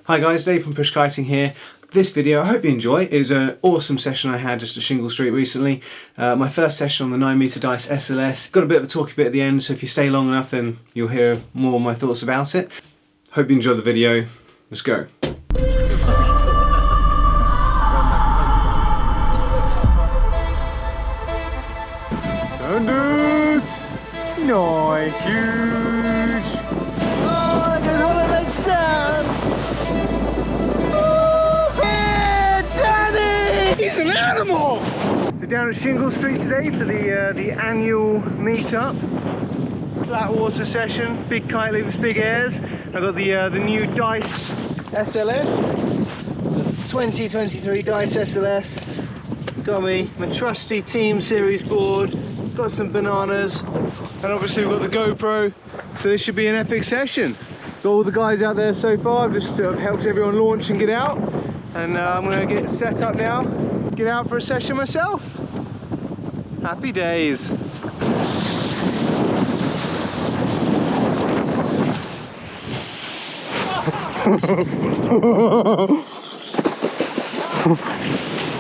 Hi guys, Dave from Push Kiting here. This video, I hope you enjoy. It was an awesome session I had just at Shingle Street recently. My first session on the 9 meter dice SLS. Got a bit of a talky bit at the end, so if you stay long enough then you'll hear more of my thoughts about it. Hope you enjoy the video. Let's go. Standards! Nice, huge! Oh, there's all the legs down! Oh, yeah, Danny! He's an animal! So down at Shingle Street today for the annual meet-up. Flat water session, big kite loops, big airs. I've got the new dice SLS, the 2023 dice SLS. Got me my trusty Team Series board. Got some bananas, and obviously we've got the GoPro, so this should be an epic session. Got all the guys out there so far. I've just helped everyone launch and get out, and I'm going to get set up now, get out for a session myself. Happy days.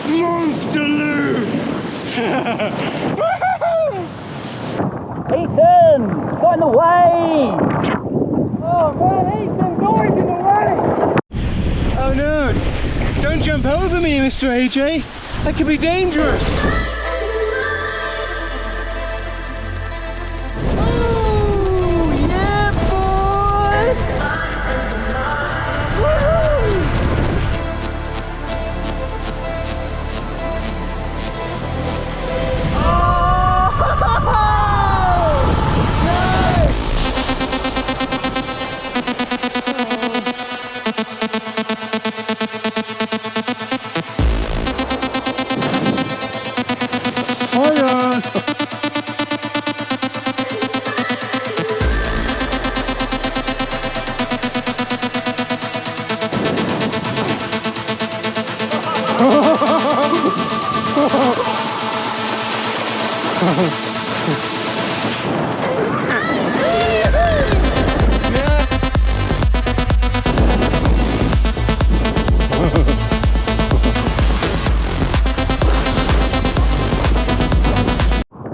Monster Lou! Ethan! Got in the way! Oh man, Ethan, noise in the way! Oh no! Don't jump over me, Mr. AJ! That could be dangerous! Oh, yeah, boy! Woo!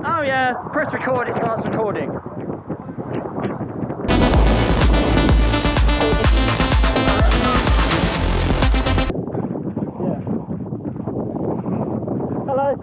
Oh yeah, press record, it starts recording. Yeah. Hello.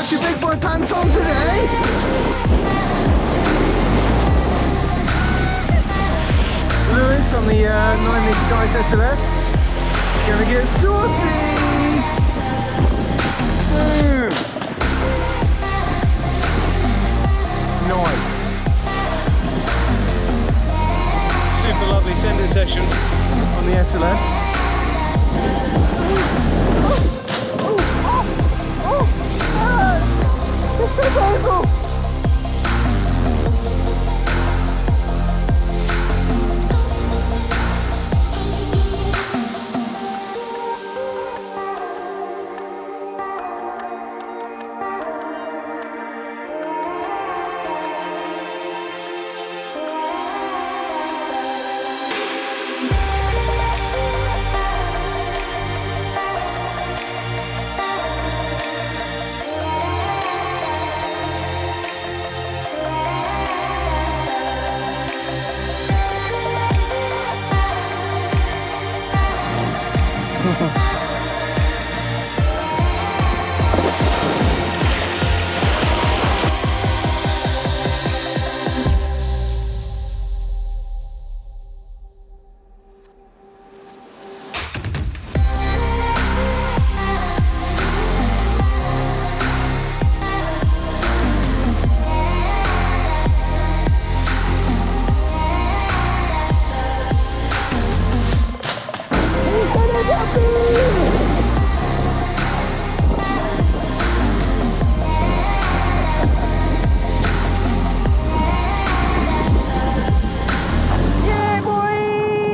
got your big boy pants on today. Lewis on the 9-inch Kite SLS. Gonna get saucy. Boom. Nice. Super lovely sending session on the SLS. It's so painful!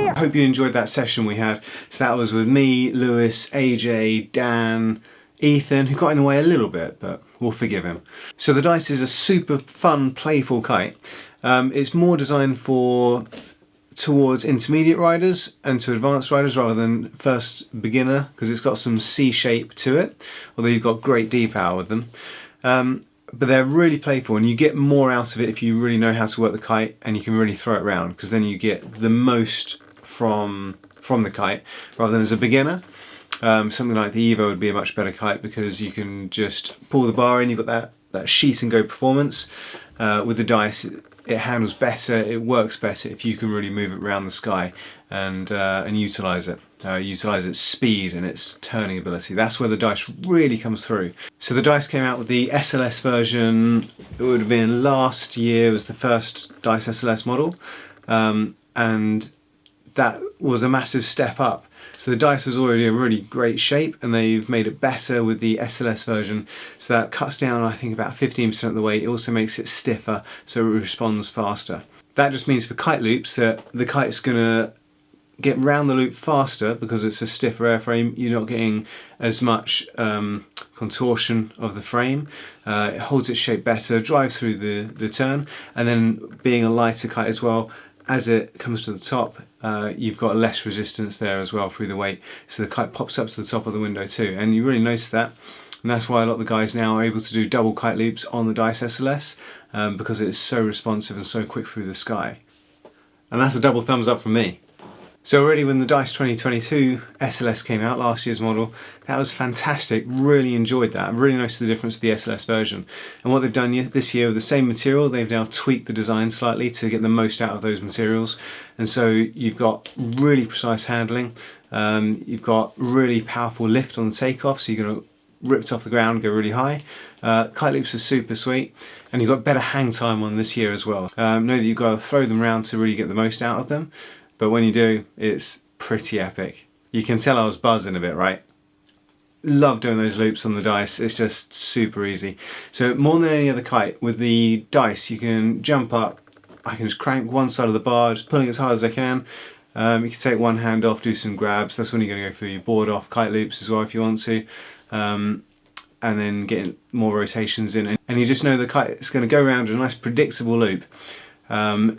I hope you enjoyed that session we had. So that was with me, Lewis, AJ, Dan, Ethan, who got in the way a little bit, but we'll forgive him. So the Dice is a super fun, playful kite. It's more designed towards intermediate riders and to advanced riders rather than first beginner, because it's got some C shape to it, although you've got great D power with them. But they're really playful, and you get more out of it if you really know how to work the kite and you can really throw it around, because then you get the most from the kite rather than as a beginner. Something like the Evo would be a much better kite because you can just pull the bar in, you've got that sheet and go performance. With the Dice, it handles better, it works better if you can really move it around the sky and utilise it. Utilise its speed and its turning ability. That's where the Dice really comes through. So the Dice came out with the SLS version, it would have been last year, was the first Dice SLS model, and that was a massive step up. So the Dice was already in really great shape, and they've made it better with the SLS version. So that cuts down, I think, about 15% of the weight. It also makes it stiffer, so it responds faster. That just means for kite loops that the kite's gonna get round the loop faster because it's a stiffer airframe. You're not getting as much contortion of the frame. It holds its shape better, drives through the turn, and then being a lighter kite as well, as it comes to the top, you've got less resistance there as well through the weight, so the kite pops up to the top of the window too, and you really notice that, and that's why a lot of the guys now are able to do double kite loops on the Dice SLS, because it's so responsive and so quick through the sky. And that's a double thumbs up from me. So already when the Dice 2022 SLS came out, last year's model, that was fantastic, really enjoyed that. I really noticed the difference to the SLS version. And what they've done this year with the same material, they've now tweaked the design slightly to get the most out of those materials. And so you've got really precise handling, you've got really powerful lift on the takeoff, so you're going to rip it off the ground, go really high. Kite loops are super sweet, and you've got better hang time on this year as well. Know that you've got to throw them around to really get the most out of them. But when you do, it's pretty epic. You can tell I was buzzing a bit, right? Love doing those loops on the Dice, it's just super easy. So more than any other kite, with the Dice you can jump up, I can just crank one side of the bar, just pulling as hard as I can. You can take one hand off, do some grabs, that's when you're going to go through your board off kite loops as well if you want to. And then get more rotations in. And you just know the kite is going to go around a nice predictable loop.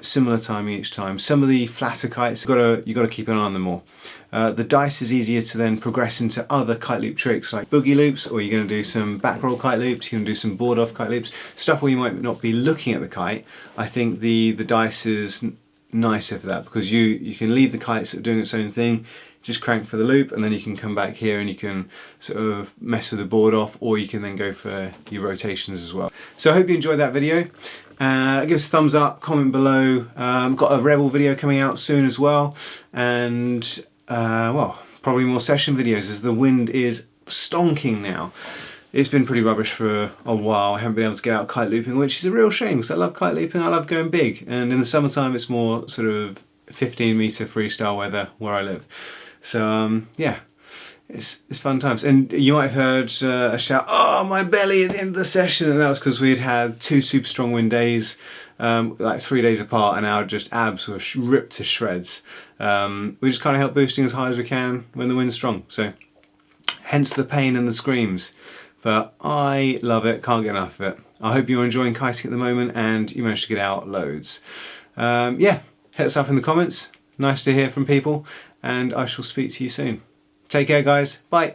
Similar timing each time. Some of the flatter kites, you've got to keep an eye on them more. The Dice is easier to then progress into other kite loop tricks like boogie loops, or you're going to do some back roll kite loops, you're going to do some board off kite loops, stuff where you might not be looking at the kite. I think the Dice is nicer for that, because you can leave the kite sort of doing its own thing, just crank for the loop, and then you can come back here and you can sort of mess with the board off, or you can then go for your rotations as well. So I hope you enjoyed that video. Give us a thumbs up, comment below. Got a Rebel video coming out soon as well, and well, probably more session videos as the wind is stonking now. It's been pretty rubbish for a while. I haven't been able to get out kite looping, which is a real shame because I love kite looping, I love going big, and in the summertime it's more sort of 15-meter freestyle weather where I live. So yeah, it's fun times. And you might have heard a shout, "Oh, my belly," at the end of the session, and that was because we'd had 2 super strong wind days, like 3 days apart, and our just abs were ripped to shreds. We just kind of help boosting as high as we can when the wind's strong. So hence the pain and the screams. But I love it, can't get enough of it. I hope you're enjoying kiting at the moment and you managed to get out loads. Yeah, hit us up in the comments. Nice to hear from people, and I shall speak to you soon. Take care, guys. Bye.